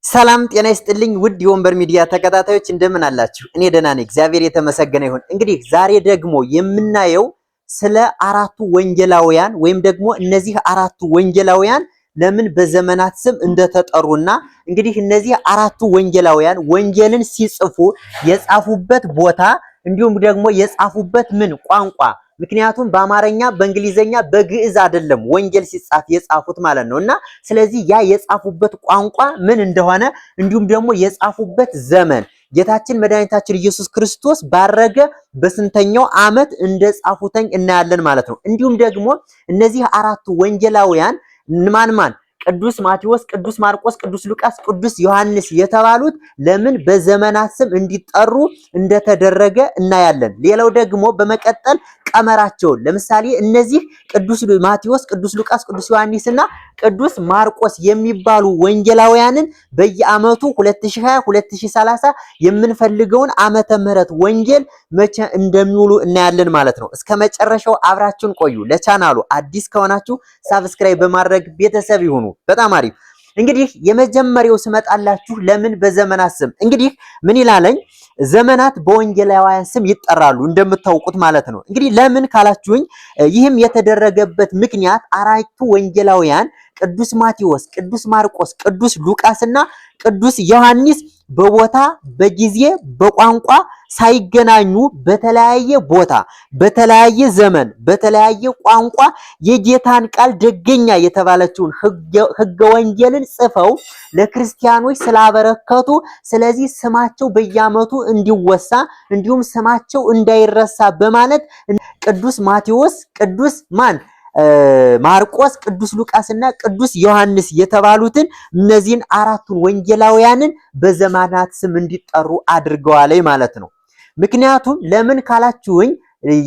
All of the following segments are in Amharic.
ሰላም ጤና ይስጥልኝ ውድ የወንበር ሚዲያ ተከታታዮች እንደምን አላችሁ? እኔ ደህና ነኝ፣ እግዚአብሔር የተመሰገነ ይሁን። እንግዲህ ዛሬ ደግሞ የምናየው ስለ አራቱ ወንጌላውያን ወይም ደግሞ እነዚህ አራቱ ወንጌላውያን ለምን በዘመናት ስም እንደተጠሩና እንግዲህ እነዚህ አራቱ ወንጌላውያን ወንጌልን ሲጽፉ የጻፉበት ቦታ እንዲሁም ደግሞ የጻፉበት ምን ቋንቋ፣ ምክንያቱም በአማርኛ በእንግሊዘኛ በግዕዝ አይደለም ወንጌል ሲጻፍ የጻፉት ማለት ነውና ስለዚህ ያ የጻፉበት ቋንቋ ምን እንደሆነ እንዲሁም ደግሞ የጻፉበት ዘመን ጌታችን መድኃኒታችን ኢየሱስ ክርስቶስ ባረገ በስንተኛው ዓመት እንደጻፉተኝ እናያለን ማለት ነው። እንዲሁም ደግሞ እነዚህ አራቱ ወንጌላውያን ማን ቅዱስ ማቴዎስ፣ ቅዱስ ማርቆስ፣ ቅዱስ ሉቃስ፣ ቅዱስ ዮሐንስ የተባሉት ለምን በዘመናት ስም እንዲጠሩ እንደተደረገ እናያለን። ሌላው ደግሞ በመቀጠል ቀመራቸውን ለምሳሌ እነዚህ ቅዱስ ማቴዎስ፣ ቅዱስ ሉቃስ፣ ቅዱስ ዮሐንስና ቅዱስ ማርቆስ የሚባሉ ወንጌላውያንን በየዓመቱ 2020 2030 የምንፈልገውን ዓመተ ምህረት ወንጌል መቼ እንደሚውሉ እናያለን ማለት ነው። እስከ መጨረሻው አብራችሁን ቆዩ። ለቻናሉ አዲስ ከሆናችሁ ሰብስክራይብ በማድረግ ቤተሰብ ይሁኑ። በጣም አሪፍ። እንግዲህ የመጀመሪያው ስመጣላችሁ ለምን በዘመናት ስም እንግዲህ ምን ይላለኝ ዘመናት በወንጌላውያን ስም ይጠራሉ እንደምታውቁት ማለት ነው። እንግዲህ ለምን ካላችሁኝ ይህም የተደረገበት ምክንያት አራቱ ወንጌላውያን ቅዱስ ማቴዎስ፣ ቅዱስ ማርቆስ፣ ቅዱስ ሉቃስና ቅዱስ ዮሐንስ በቦታ በጊዜ በቋንቋ ሳይገናኙ በተለያየ ቦታ በተለያየ ዘመን በተለያየ ቋንቋ የጌታን ቃል ደገኛ የተባለችውን ሕገ ወንጌልን ጽፈው ለክርስቲያኖች ስላበረከቱ ስለዚህ ስማቸው በየዓመቱ እንዲወሳ እንዲሁም ስማቸው እንዳይረሳ በማለት ቅዱስ ማቴዎስ፣ ቅዱስ ማርቆስ፣ ቅዱስ ሉቃስና ቅዱስ ዮሐንስ የተባሉትን እነዚህን አራቱን ወንጌላውያንን በዘመናት ስም እንዲጠሩ አድርገዋል ማለት ነው። ምክንያቱም ለምን ካላችሁኝ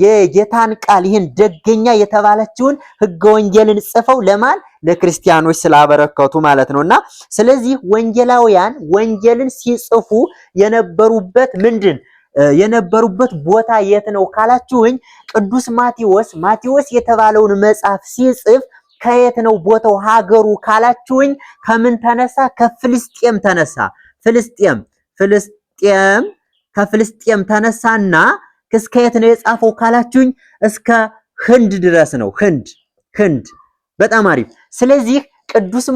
የጌታን ቃል ይህን ደገኛ የተባለችውን ሕገ ወንጌልን ጽፈው ለክርስቲያኖች ስላበረከቱ ማለት ነውና ስለዚህ ወንጌላውያን ወንጌልን ሲጽፉ የነበሩበት ቦታ የት ነው ካላችሁኝ ቅዱስ ማቴዎስ የተባለውን መጽሐፍ ሲጽፍ ከየት ነው ቦታው ሀገሩ ካላችሁኝ ከምን ተነሳ? ከፍልስጤም ተነሳ። ከፍልስጤም ተነሳና እስከ የት ነው የጻፈው ካላችሁኝ እስከ ህንድ ድረስ ነው። ህንድ በጣም አሪፍ። ስለዚህ ቅዱስ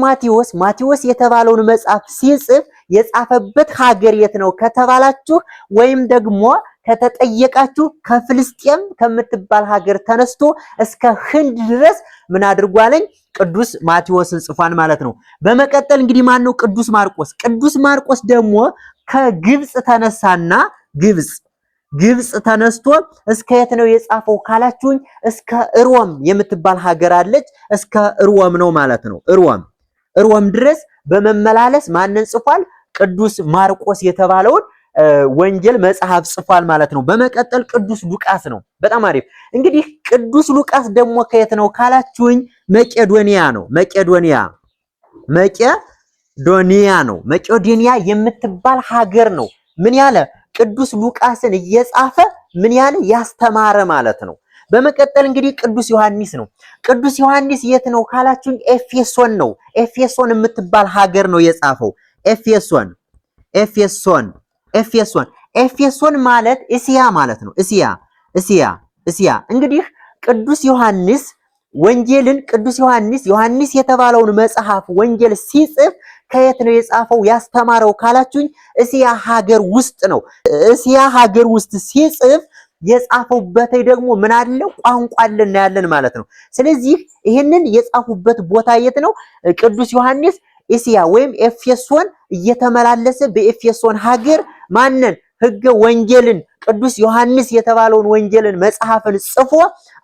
ማቴዎስ የተባለውን መጽሐፍ ሲጽፍ የጻፈበት ሀገር የት ነው ከተባላችሁ ወይም ደግሞ ከተጠየቃችሁ ከፍልስጤም ከምትባል ሀገር ተነስቶ እስከ ህንድ ድረስ ምን አድርጓለኝ ቅዱስ ማቴዎስን ጽፏል ማለት ነው። በመቀጠል እንግዲህ ማን ነው? ቅዱስ ማርቆስ ደግሞ ከግብጽ ተነሳና ግብጽ ተነስቶ እስከ የት ነው የጻፈው ካላችሁኝ እስከ ሮም የምትባል ሀገር አለች። እስከ ሮም ነው ማለት ነው። ሮም ድረስ በመመላለስ ማንን ጽፏል? ቅዱስ ማርቆስ የተባለውን ወንጌል መጽሐፍ ጽፏል ማለት ነው። በመቀጠል ቅዱስ ሉቃስ ነው። በጣም አሪፍ። እንግዲህ ቅዱስ ሉቃስ ደግሞ ከየት ነው ካላችሁኝ መቄዶንያ ነው። መቄዶንያ የምትባል ሀገር ነው። ምን ያለ ቅዱስ ሉቃስን እየጻፈ ምን ያለ ያስተማረ ማለት ነው። በመቀጠል እንግዲህ ቅዱስ ዮሐንስ ነው። ቅዱስ ዮሐንስ የት ነው ካላችሁኝ ኤፌሶን ነው። ኤፌሶን የምትባል ሀገር ነው የጻፈው። ኤፌሶን ማለት እስያ ማለት ነው። እስያ እንግዲህ ቅዱስ ዮሐንስ ዮሐንስ የተባለውን መጽሐፍ ወንጌል ሲጽፍ ከየት ነው የጻፈው ያስተማረው ካላችሁኝ እስያ ሀገር ውስጥ ነው። እስያ ሀገር ውስጥ ሲጽፍ የጻፈውበት ደግሞ ምን አለ ቋንቋ አለና ያለን ማለት ነው። ስለዚህ ይሄንን የጻፉበት ቦታ የት ነው? ቅዱስ ዮሐንስ እስያ ወይም ኤፌሶን እየተመላለሰ በኤፌሶን ሀገር ማንን ሕገ ወንጌልን ቅዱስ ዮሐንስ የተባለውን ወንጌልን መጽሐፍን ጽፎ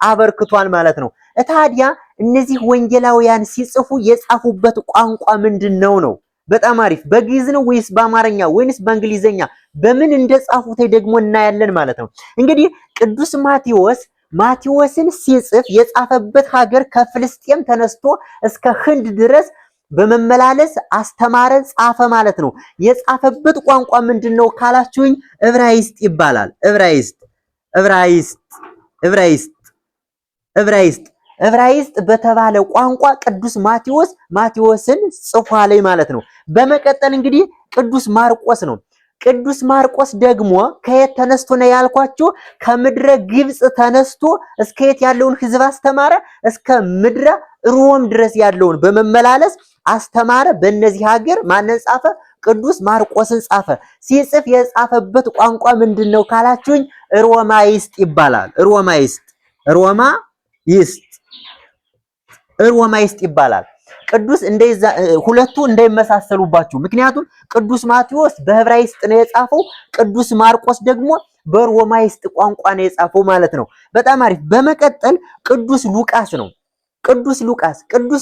አበርክቷል ማለት ነው። ታዲያ እነዚህ ወንጌላውያን ሲጽፉ የጻፉበት ቋንቋ ምንድነው ነው? በጣም አሪፍ። በግዕዝ ነው ወይስ በአማርኛ ወይስ በእንግሊዘኛ? በምን እንደጻፉት ደግሞ እናያለን ማለት ነው። እንግዲህ ቅዱስ ማቴዎስን ሲጽፍ የጻፈበት ሀገር ከፍልስጤም ተነስቶ እስከ ህንድ ድረስ በመመላለስ አስተማረ፣ ጻፈ ማለት ነው። የጻፈበት ቋንቋ ምንድነው ካላችሁኝ ዕብራይስጥ ይባላል። ዕብራይስጥ ዕብራይስጥ በተባለ ቋንቋ ቅዱስ ማቴዎስን ጽፏል ማለት ነው። በመቀጠል እንግዲህ ቅዱስ ማርቆስ ነው። ቅዱስ ማርቆስ ደግሞ ከየት ተነስቶ ነው ያልኳችሁ? ከምድረ ግብጽ ተነስቶ እስከ የት ያለውን ሕዝብ አስተማረ? እስከ ምድረ ሮም ድረስ ያለውን በመመላለስ አስተማረ። በእነዚህ ሀገር ማንን ጻፈ? ቅዱስ ማርቆስን ጻፈ። ሲጽፍ የጻፈበት ቋንቋ ምንድነው ካላችሁኝ? ሮማይስጥ ይባላል። ሮማይስጥ ይባላል። ቅዱስ እንደዛ ሁለቱ እንዳይመሳሰሉባችሁ። ምክንያቱም ቅዱስ ማቴዎስ በዕብራይስጥ ነው የጻፈው፣ ቅዱስ ማርቆስ ደግሞ በሮማይስጥ ቋንቋ ነው የጻፈው ማለት ነው። በጣም አሪፍ። በመቀጠል ቅዱስ ሉቃስ ነው። ቅዱስ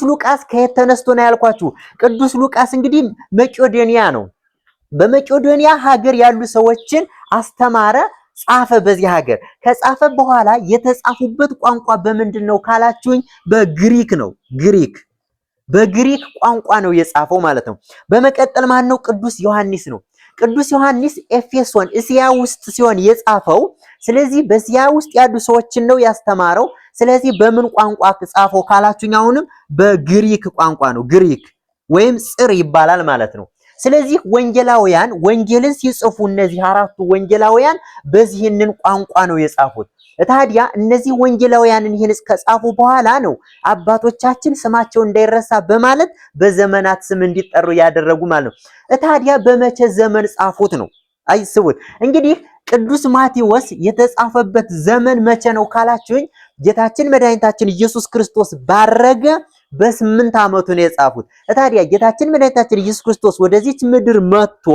ሉቃስ ከየት ተነስቶ ነው ያልኳችሁ? ቅዱስ ሉቃስ እንግዲህ መቄዶንያ ነው። በመቄዶንያ ሀገር ያሉ ሰዎችን አስተማረ፣ ጻፈ። በዚህ ሀገር ከጻፈ በኋላ የተጻፉበት ቋንቋ በምንድን ነው ካላችሁኝ? በግሪክ ነው። በግሪክ ቋንቋ ነው የጻፈው ማለት ነው። በመቀጠል ማን ነው? ቅዱስ ዮሐንስ ነው። ቅዱስ ዮሐንስ ኤፌሶን እስያ ውስጥ ሲሆን የጻፈው። ስለዚህ በእስያ ውስጥ ያሉ ሰዎችን ነው ያስተማረው። ስለዚህ በምን ቋንቋ ጻፈው ካላችሁኝ? አሁንም በግሪክ ቋንቋ ነው። ግሪክ ወይም ጽር ይባላል ማለት ነው። ስለዚህ ወንጌላውያን ወንጌልን ሲጽፉ እነዚህ አራቱ ወንጌላውያን በዚህንን ቋንቋ ነው የጻፉት። ታዲያ እነዚህ ወንጌላውያንን ይህን ከጻፉ በኋላ ነው አባቶቻችን ስማቸው እንዳይረሳ በማለት በዘመናት ስም እንዲጠሩ ያደረጉ ማለት ነው። ታዲያ በመቼ ዘመን ጻፉት ነው? አይስቡት እንግዲህ ቅዱስ ማቴዎስ የተጻፈበት ዘመን መቼ ነው ካላችሁኝ? ጌታችን መድኃኒታችን ኢየሱስ ክርስቶስ ባረገ በ8 ዓመቱ ነው የጻፉት። ታዲያ ጌታችን መድኃኒታችን ኢየሱስ ክርስቶስ ወደዚች ምድር መጥቶ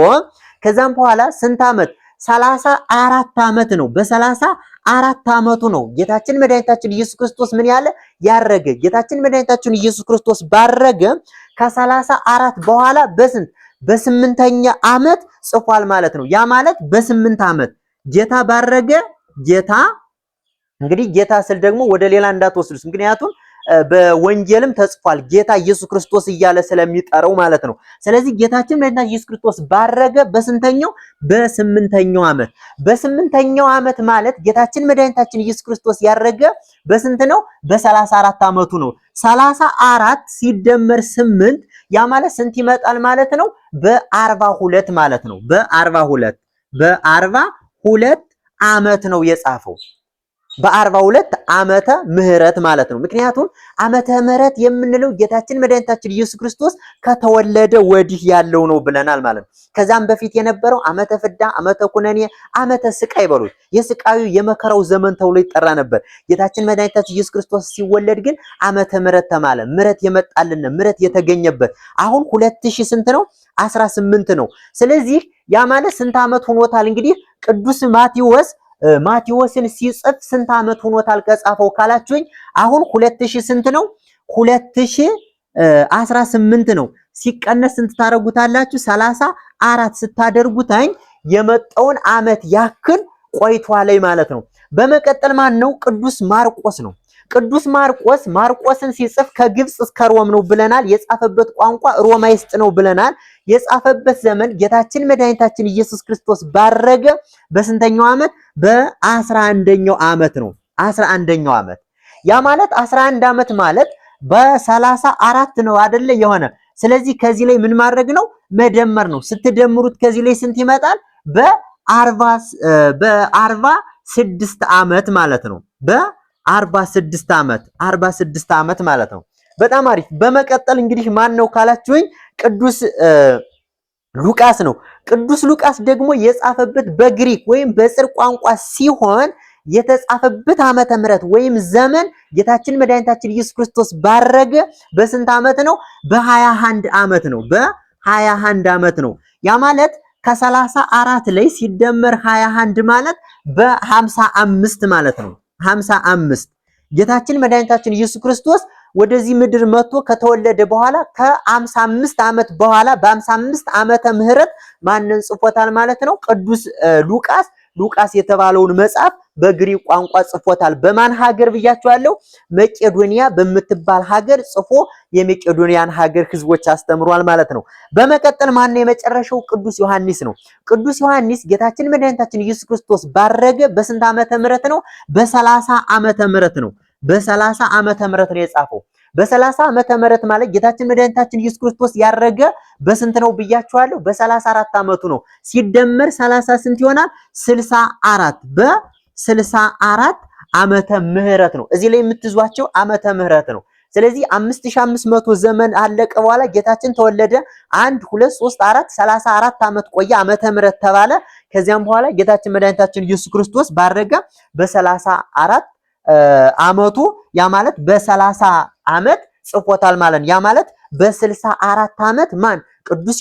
ከዛም በኋላ ስንት ዓመት? 34 ዓመት ነው። በ34 ዓመቱ ነው ጌታችን መድኃኒታችን ኢየሱስ ክርስቶስ ምን ያለ ያረገ። ጌታችን መድኃኒታችን ኢየሱስ ክርስቶስ ባረገ ከ34 በኋላ በስንት? በ8ኛ ዓመት ጽፏል ማለት ነው። ያ ማለት በ8 ዓመት ጌታ ባረገ። ጌታ እንግዲህ ጌታ ስል ደግሞ ወደ ሌላ እንዳትወስዱት፣ ምክንያቱም በወንጌልም ተጽፏል ጌታ ኢየሱስ ክርስቶስ እያለ ስለሚጠራው ማለት ነው። ስለዚህ ጌታችን መድኃኒታችን ኢየሱስ ክርስቶስ ባረገ በስንተኛው? በ8ኛው ዓመት። በ8ኛው ዓመት ማለት ጌታችን መድኃኒታችን ኢየሱስ ክርስቶስ ያረገ በስንት ነው? በ34 ዓመቱ ነው። 34 ሲደመር 8 ያ ማለት ስንት ይመጣል ማለት ነው? በ42 ማለት ነው። በ42 ዓመት ነው የጻፈው። በ42 ዓመተ ምህረት ማለት ነው። ምክንያቱም ዓመተ ምህረት የምንለው ጌታችን መድኃኒታችን ኢየሱስ ክርስቶስ ከተወለደ ወዲህ ያለው ነው ብለናል ማለት ነው። ከዛም በፊት የነበረው ዓመተ ፍዳ፣ ዓመተ ኩነኔ፣ ዓመተ ስቃይ በሉት። የስቃዩ የመከራው ዘመን ተብሎ ይጠራ ነበር። ጌታችን መድኃኒታችን ኢየሱስ ክርስቶስ ሲወለድ ግን ዓመተ ምህረት ተማለ። ምህረት የመጣልን ምህረት የተገኘበት። አሁን 2000 ስንት ነው? 18 ነው። ስለዚህ ያ ማለት ስንት ዓመት ሆኖታል? እንግዲህ ቅዱስ ማቴዎስን ሲጽፍ ስንት ዓመት ሆኖታል ከጻፈው ካላችሁኝ? አሁን 2000 ስንት ነው? 2018 ነው። ሲቀነስ ስንት ታረጉታላችሁ? 34 ስታደርጉታኝ የመጣውን ዓመት ያክል ቆይቷል ማለት ነው። በመቀጠል ማን ነው? ቅዱስ ማርቆስ ነው። ቅዱስ ማርቆስን ሲጽፍ ከግብጽ እስከ ሮም ነው ብለናል። የጻፈበት ቋንቋ ሮማይስጥ ነው ብለናል። የጻፈበት ዘመን ጌታችን መድኃኒታችን ኢየሱስ ክርስቶስ ባረገ በስንተኛው ዓመት? በ11ኛው ዓመት ነው። 11ኛው ዓመት ያ ማለት 11 ዓመት ማለት በ34 ነው አይደለ የሆነ። ስለዚህ ከዚህ ላይ ምን ማድረግ ነው? መደመር ነው። ስትደምሩት ከዚህ ላይ ስንት ይመጣል? በ46 ዓመት ማለት ነው። በ46 ዓመት ማለት ነው። በጣም አሪፍ። በመቀጠል እንግዲህ ማን ነው ካላችሁኝ? ቅዱስ ሉቃስ ነው። ቅዱስ ሉቃስ ደግሞ የጻፈበት በግሪክ ወይም በጽር ቋንቋ ሲሆን የተጻፈበት ዓመተ ምህረት ወይም ዘመን ጌታችን መድኃኒታችን ኢየሱስ ክርስቶስ ባረገ በስንት ዓመት ነው? በ21 ዓመት ነው። በ21 ዓመት ነው። ያ ማለት ከ34 ላይ ሲደመር 21 ማለት በ55 ማለት ነው። 55 ጌታችን መድኃኒታችን ኢየሱስ ክርስቶስ ወደዚህ ምድር መጥቶ ከተወለደ በኋላ ከ55 ዓመት በኋላ በ55 ዓመተ ምህረት ማንን ጽፎታል ማለት ነው? ቅዱስ ሉቃስ የተባለውን መጽሐፍ በግሪክ ቋንቋ ጽፎታል። በማን ሀገር ብያችኋለሁ? መቄዶንያ በምትባል ሀገር ጽፎ የመቄዶንያን ሀገር ህዝቦች አስተምሯል ማለት ነው። በመቀጠል ማን ነው የመጨረሻው? ቅዱስ ዮሐንስ ነው። ቅዱስ ዮሐንስ ጌታችን መድኃኒታችን ኢየሱስ ክርስቶስ ባረገ በስንት ዓመተ ምህረት ነው? በ30 ዓመተ ምህረት ነው። በ30 ዓመተ ምህረት ነው የጻፈው። በ30 ዓመተ ምህረት ማለት ጌታችን መድኃኒታችን ኢየሱስ ክርስቶስ ያረገ በስንት ነው ብያችኋለሁ? በ34 ዓመቱ ነው። ሲደመር 30 ስንት ይሆናል? 64 በ64 ዓመተ ምህረት ነው። እዚህ ላይ የምትዟቸው ዓመተ ምህረት ነው። ስለዚህ 5500 ዘመን አለቀ በኋላ ጌታችን ተወለደ። 1 2 3 4 34 ዓመት ቆየ፣ ዓመተ ምህረት ተባለ። ከዚያም በኋላ ጌታችን መድኃኒታችን ኢየሱስ ክርስቶስ ባረገ በ34 ዓመቱ ያ ማለት በ30 ዓመት ጽፎታል ማለት ነው። ያ ማለት በ64 ዓመት ማን ቅዱስ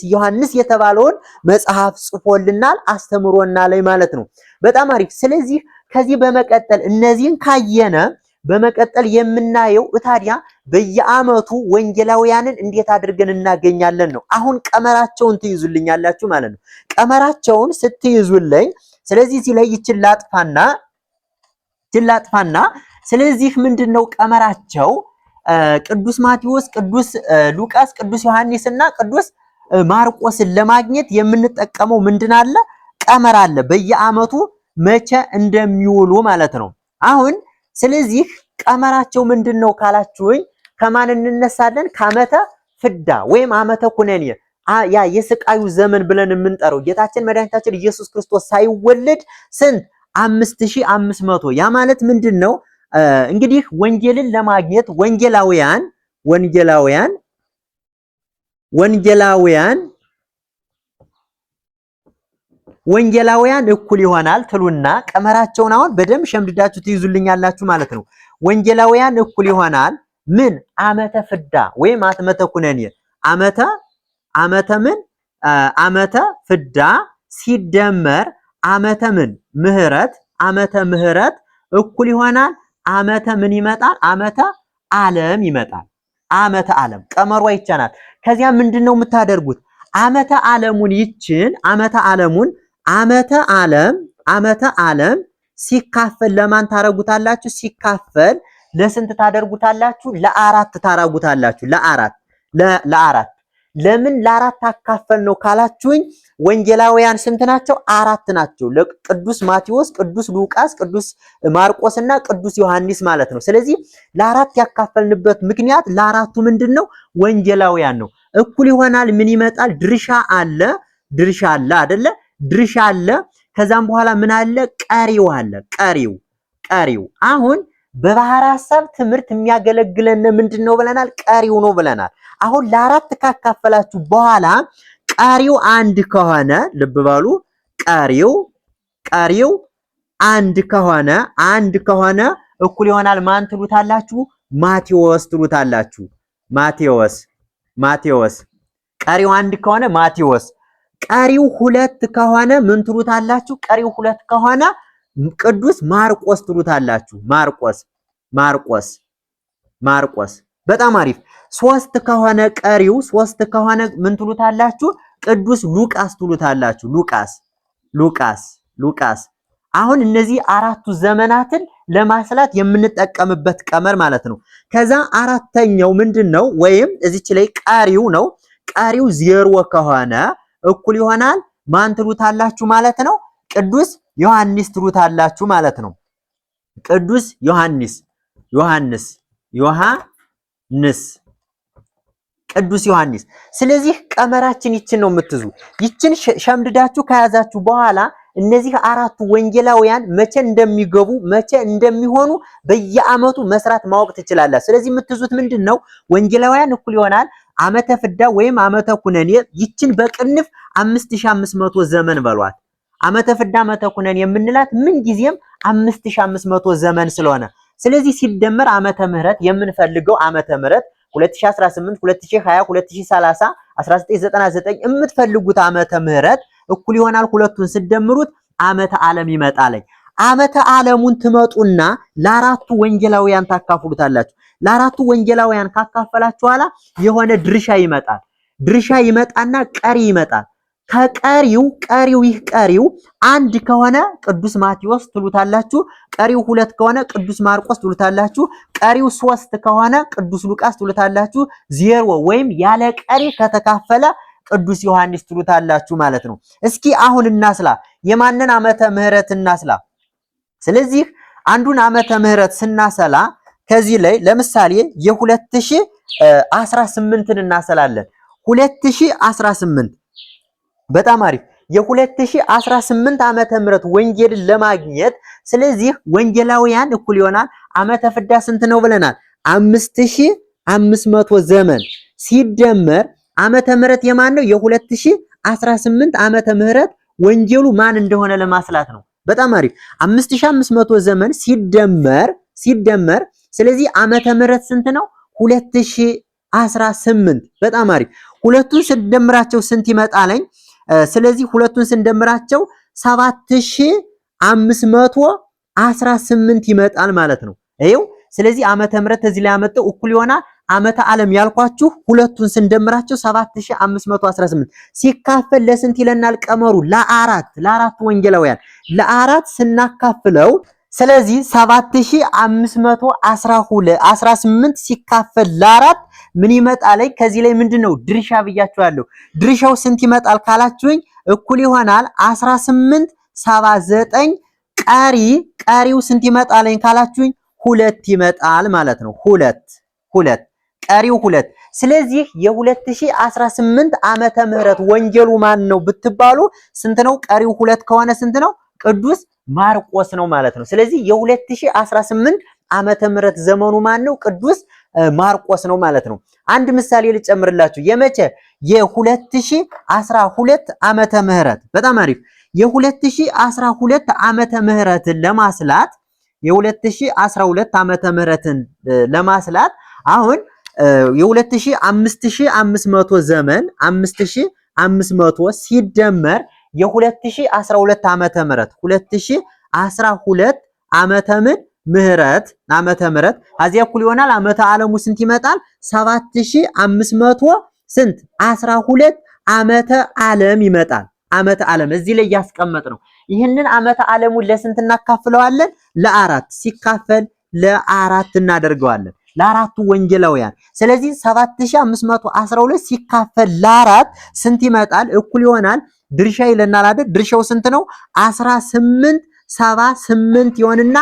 ዮሐንስ የተባለውን መጽሐፍ ጽፎልናል፣ አስተምሮናል ማለት ነው። በጣም አሪፍ። ስለዚህ ከዚህ በመቀጠል እነዚህን ካየነ በመቀጠል የምናየው ታዲያ በየዓመቱ ወንጌላውያንን እንዴት አድርገን እናገኛለን ነው። አሁን ቀመራቸውን ትይዙልኛላችሁ ማለት ነው። ቀመራቸውን ስትይዙልኝ ስለዚህ እዚህ ላይ ይችን ላጥፋና ስለዚህ ምንድነው ቀመራቸው? ቅዱስ ማቴዎስ፣ ቅዱስ ሉቃስ፣ ቅዱስ ዮሐንስና ቅዱስ ማርቆስን ለማግኘት የምንጠቀመው ምንድን አለ? ቀመር አለ። በየዓመቱ መቼ እንደሚውሉ ማለት ነው። አሁን ስለዚህ ቀመራቸው ምንድነው ካላችሁኝ ከማን እንነሳለን? ከዓመተ ፍዳ ወይም ዓመተ ኩነኔ ያ የስቃዩ ዘመን ብለን የምንጠራው ጌታችን መድኃኒታችን ኢየሱስ ክርስቶስ ሳይወለድ ስንት 5500 ያ ማለት ምንድነው? እንግዲህ ወንጌልን ለማግኘት ወንጌላውያን እኩል ይሆናል ትሉና ቀመራቸውን አሁን በደንብ ሸምድዳችሁ ትይዙልኛላችሁ ማለት ነው። ወንጌላውያን እኩል ይሆናል ምን? ዓመተ ፍዳ ወይም ዓመተ ኩነኔ ዓመተ ፍዳ ሲደመር ዓመተ ምን? ዓመተ ምህረት እኩል ይሆናል ዓመተ ምን ይመጣል? ዓመተ ዓለም ይመጣል። ዓመተ ዓለም ቀመሯ ይቻናል። ከዚያ ምንድነው የምታደርጉት? ዓመተ ዓለም ሲካፈል ለማን ታረጉታላችሁ? ሲካፈል ለስንት ታደርጉታላችሁ? ለአራት ታረጉታላችሁ። ለአራት ለምን ለአራት አካፈል ነው ካላችሁኝ ወንጌላውያን ስንት ናቸው? አራት ናቸው። ለቅዱስ ማቴዎስ፣ ቅዱስ ሉቃስ፣ ቅዱስ ማርቆስና ቅዱስ ዮሐንስ ማለት ነው። ስለዚህ ለአራት ያካፈልንበት ምክንያት ለአራቱ ምንድነው? ወንጌላውያን ነው። እኩል ይሆናል ምን ይመጣል? ድርሻ አለ አይደለ? ድርሻ አለ። ከዛም በኋላ ምን አለ? ቀሪው አለ። ቀሪው አሁን በባህር ሐሳብ ትምህርት የሚያገለግለን ምንድነው ብለናል? ቀሪው ነው ብለናል። አሁን ለአራት ካካፈላችሁ በኋላ ቀሪው አንድ ከሆነ ልብ በሉ፣ ቀሪው አንድ ከሆነ እኩል ይሆናል ማን ትሉታላችሁ? ማቴዎስ ትሉታላችሁ። ማቴዎስ ቀሪው አንድ ከሆነ ማቴዎስ። ቀሪው ሁለት ከሆነ ምን ትሉታላችሁ? ቀሪው ሁለት ከሆነ ቅዱስ ማርቆስ ትሉታላችሁ። ማርቆስ በጣም አሪፍ። ሶስት ከሆነ ምን ትሉታላችሁ? ቅዱስ ሉቃስ ትሉታላችሁ። ሉቃስ አሁን እነዚህ አራቱ ዘመናትን ለማስላት የምንጠቀምበት ቀመር ማለት ነው። ከዛ አራተኛው ምንድነው? ወይም እዚች ላይ ቀሪው ነው። ቀሪው ዜሮ ከሆነ እኩል ይሆናል ማን ትሉታላችሁ ማለት ነው? ቅዱስ ዮሐንስ ትሉታላችሁ ማለት ነው። ቅዱስ ዮሐንስ ቅዱስ ዮሐንስ። ስለዚህ ቀመራችን ይችን ነው የምትዙ። ይችን ሸምድዳችሁ ከያዛችሁ በኋላ እነዚህ አራቱ ወንጌላውያን መቼ እንደሚገቡ መቼ እንደሚሆኑ በየዓመቱ መስራት ማወቅ ትችላላችሁ። ስለዚህ የምትዙት ምንድነው? ወንጌላውያን እኩል ይሆናል ዓመተ ፍዳ ወይም ዓመተ ኩነኔ። ይችን በቅንፍ 5500 ዘመን በሏት። ዓመተ ፍዳ ዓመተ ኩነኔ የምንላት ምን ጊዜም 5500 ዘመን ስለሆነ ስለዚህ ሲደመር ዓመተ ምህረት የምንፈልገው ዓመተ ምህረት 2018 2020 2030 1999 የምትፈልጉት ዓመተ ምህረት እኩል ይሆናል ሁለቱን ስደምሩት ዓመተ ዓለም ይመጣልኝ። ዓመተ ዓለሙን ትመጡና ለአራቱ ወንጌላውያን ታካፍሉታላችሁ። ለአራቱ ወንጌላውያን ካካፈላችሁ በኋላ የሆነ ድርሻ ይመጣል። ድርሻ ይመጣና ቀሪ ይመጣል። ቀሪው አንድ ከሆነ ቅዱስ ማቴዎስ ትሉታላችሁ። ቀሪው ሁለት ከሆነ ቅዱስ ማርቆስ ትሉታላችሁ። ቀሪው ሶስት ከሆነ ቅዱስ ሉቃስ ትሉታላችሁ። ዜሮ ወይም ያለ ቀሪ ከተካፈለ ቅዱስ ዮሐንስ ትሉታላችሁ ማለት ነው። እስኪ አሁን እናስላ። የማንን ዓመተ ምህረት እናስላ? ስለዚህ አንዱን ዓመተ ምህረት ስናሰላ ከዚህ ላይ ለምሳሌ የ2018ን እናሰላለን። 2018 በጣም አሪፍ። የ2018 ዓመተ ምህረት ወንጌልን ለማግኘት ስለዚህ ወንጌላውያን እኩል ይሆናል ዓመተ ፍዳ ስንት ነው ብለናል? 5500 ዘመን ሲደመር ዓመተ ምህረት የማን ነው? የ2018 ዓመተ ምህረት ወንጌሉ ማን እንደሆነ ለማስላት ነው። በጣም አሪፍ 5500 ዘመን ሲደመር ስለዚህ ዓመተ ምህረት ስንት ነው? 2018 በጣም አሪፍ። ሁለቱን ስንደምራቸው ስንት ይመጣልኝ? ስለዚህ ሁለቱን ስንደምራቸው 7518 ይመጣል ማለት ነው። ይኸው ስለዚህ ዓመተ ምህረት እዚህ ላይ ያመጣው እኩል ይሆናል ዓመተ ዓለም ያልኳችሁ ሁለቱን ስንደምራቸው 7518 ሲካፈል ለስንት ይለናል ቀመሩ? ለአራት ወንጌላውያን ለአራት ስናካፍለው ስለዚህ 7518 ሲካፈል ለአራት ምን ይመጣል? ከዚህ ላይ ምንድነው ድርሻ ብያችኋለሁ። ድርሻው ስንት ይመጣል ካላችሁኝ እኩል ይሆናል 1879 ቀሪው ስንት ይመጣልኝ ካላችሁኝ 2 ይመጣል ማለት ነው። ሁለት ቀሪው 2። ስለዚህ የ2018 ዓመተ ምህረት ወንጌሉ ማን ነው ብትባሉ ስንት ነው? ቀሪው 2 ከሆነ ስንት ነው? ቅዱስ ማርቆስ ነው ማለት ነው። ስለዚህ የ2018 ዓመተ ምህረት ዘመኑ ማን ነው? ቅዱስ ማርቆስ ነው ማለት ነው። አንድ ምሳሌ ልጨምርላችሁ። የመቼ የ2012 ዓመተ ምህረት በጣም አሪፍ። የ2012 ዓመተ ምህረትን ለማስላት የ2012 ዓመተ ምህረትን ለማስላት አሁን የ5500 ዘመን 5500 ሲደመር የ2012 ዓመተ ምህረት 2012 ዓመተ ምህረት አዚያ እኩል ይሆናል ዓመተ ዓለሙ ስንት ይመጣል? 7500 ስንት 12 ዓመተ ዓለም ይመጣል። ዓመተ ዓለም እዚህ ላይ ያስቀመጥ ነው። ይህንን ዓመተ ዓለሙን ለስንት እናካፍለዋለን? ለአራት ሲካፈል ለአራት እናደርገዋለን ለአራቱ ወንጌላውያን። ስለዚህ 7512 ሲካፈል ለአራት ስንት ይመጣል? እኩል ይሆናል ድርሻ ይለናል አይደል? ድርሻው ስንት ነው? 1878 ይሆንና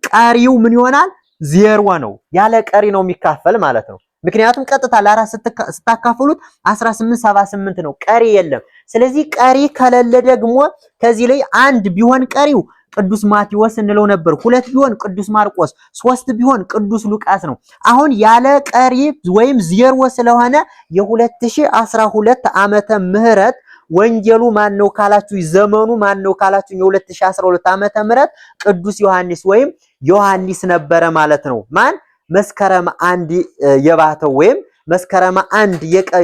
ቀሪው ምን ይሆናል? 0 ነው። ያለ ቀሪ ነው የሚካፈል ማለት ነው። ምክንያቱም ቀጥታ ለአራት ስታካፍሉት 1878 ነው፣ ቀሪ የለም። ስለዚህ ቀሪ ከሌለ ደግሞ ከዚህ ላይ አንድ ቢሆን ቀሪው ቅዱስ ማቴዎስ እንለው ነበር፣ 2 ቢሆን ቅዱስ ማርቆስ፣ 3 ቢሆን ቅዱስ ሉቃስ ነው። አሁን ያለ ቀሪ ወይም 0 ስለሆነ የ2012 ዓመተ ምህረት ወንጌሉ ማን ነው ካላችሁ፣ ዘመኑ ማን ነው ካላችሁ የ2012 ዓመተ ምህረት ቅዱስ ዮሐንስ ወይም ዮሐንስ ነበረ ማለት ነው። ማን መስከረም 1 የባተው ወይም መስከረም 1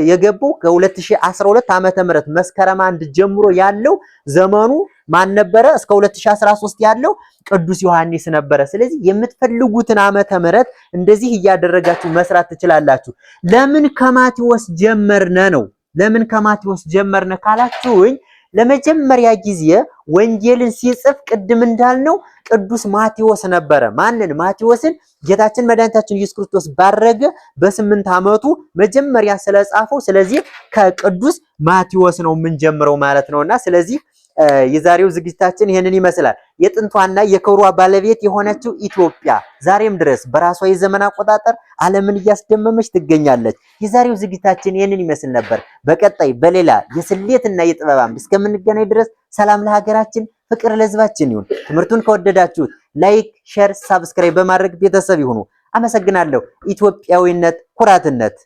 የገባው ከ2012 ዓመተ ምህረት መስከረም 1 ጀምሮ ያለው ዘመኑ ማን ነበረ? እስከ 2013 ያለው ቅዱስ ዮሐንስ ነበረ። ስለዚህ የምትፈልጉትን ዓመተ ምህረት እንደዚህ እያደረጋችሁ መስራት ትችላላችሁ። ለምን ከማቴዎስ ጀመርነ ነው? ለምን ከማቴዎስ ጀመርነ ካላችሁኝ ለመጀመሪያ ጊዜ ወንጌልን ሲጽፍ ቅድም እንዳልነው ቅዱስ ማቴዎስ ነበረ። ማንን? ማቴዎስን ጌታችን መድኃኒታችን ኢየሱስ ክርስቶስ ባረገ በ8 ዓመቱ መጀመሪያ ስለጻፈው ስለዚህ ከቅዱስ ማቴዎስ ነው የምንጀምረው ማለት ነውና ስለዚህ የዛሬው ዝግጅታችን ይሄንን ይመስላል። የጥንቷና የክብሯ ባለቤት የሆነችው ኢትዮጵያ ዛሬም ድረስ በራሷ የዘመን አቆጣጠር ዓለምን እያስደመመች ትገኛለች። የዛሬው ዝግጅታችን ይሄንን ይመስል ነበር። በቀጣይ በሌላ የስሌትና የጥበብ አምድ እስከምንገናኝ ድረስ ሰላም ለሀገራችን፣ ፍቅር ለሕዝባችን ይሁን። ትምህርቱን ከወደዳችሁት ላይክ፣ ሼር፣ ሳብስክራይብ በማድረግ ቤተሰብ ይሁኑ። አመሰግናለሁ። ኢትዮጵያዊነት ኩራትነት